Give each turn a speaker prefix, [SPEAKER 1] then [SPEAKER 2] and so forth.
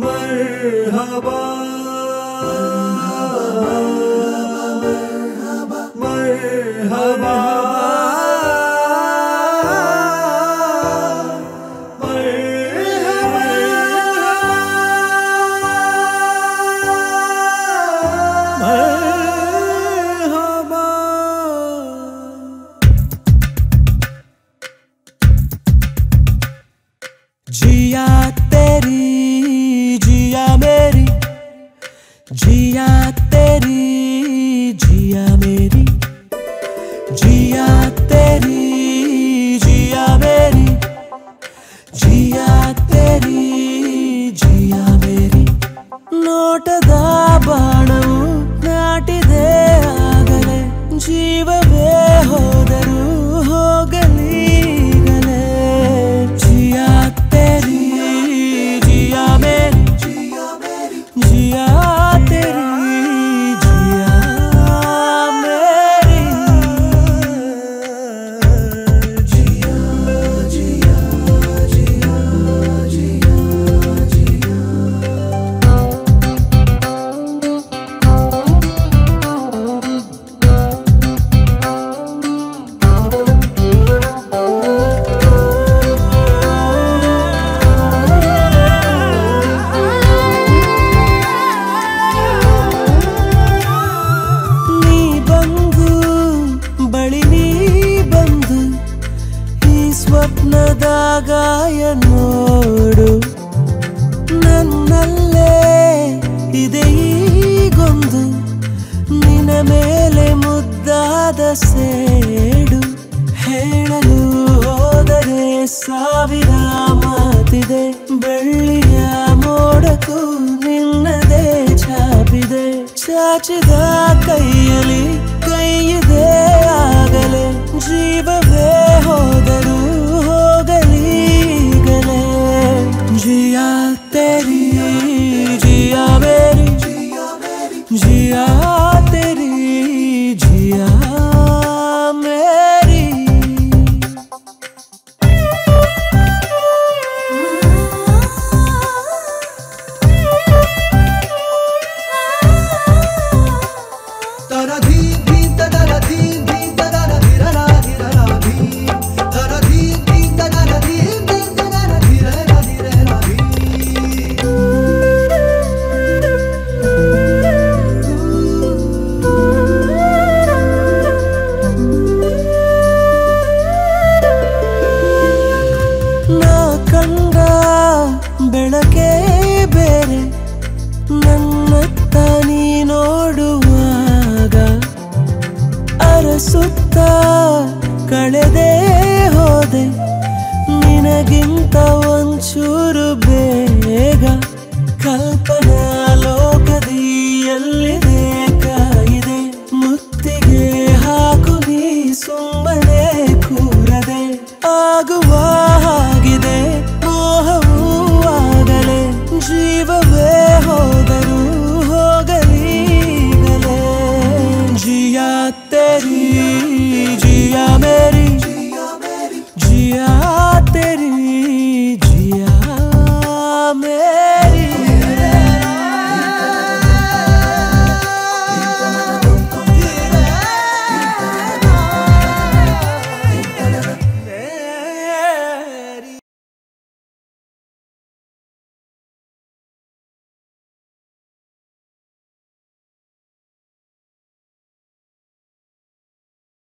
[SPEAKER 1] मरहबा मरहबा जिया तेरी जिया मेरी जिया तेरी जिया मेरी जिया तेरी जिया मेरी जिया तेरी जिया मेरी ನೋಟದ ಬಾಣವು ನಾಟಿದೆ ಆಗಲೇ ಜೀವವೇ ಹೋದರೂ ಹೋಗಲೀಗಲೇ जिया तेरी जिया मेरी जिया तेरी जिया मेरी जिया जिया जिया जिया जिया ಸ್ವಪ್ನದ ಗಾಯ ನೋಡು ನನ್ನಲ್ಲೇ ಇದೆ ಈಗೊಂದು ನಿನ್ನ ಮೇಲೆ ಮುದ್ದಾದ ಸೇಡು ಹೇಳಲು ಹೋದರೆ ಸಾವಿರ ಮಾತಿದೆ ಬೆಳ್ಳಿಯ ಮೋಡಕ್ಕೂ ನಿನ್ನದೇ ಛಾಪಿದೆ ಚಾಚಿದ ಕೈಯಲ್ಲಿ ಕೈಯಿದೆ ಆಗಲೇ ಜೀವವೇ ಹೋದರೂ ಹೋಗಲೀಗಲೇ जिया तेरी जिया मेरी जिया तेरी जिया मेरी तरा धी धी तरा धी धी तरा धीरा धीरा धी तरा धी धी तरा धी धी तरा धीरा धीरा धी ना कंड ಬೆಳಕೆ ಬೇರೆ ನನ್ನತ್ತ ನೀ ನೋಡುವಾಗ ಅರಸುತ್ತ ಕಳೆದೇ ಹೋದೆ ನಿನಗಿಂತ ಒಂಚೂರು ಬೇಗ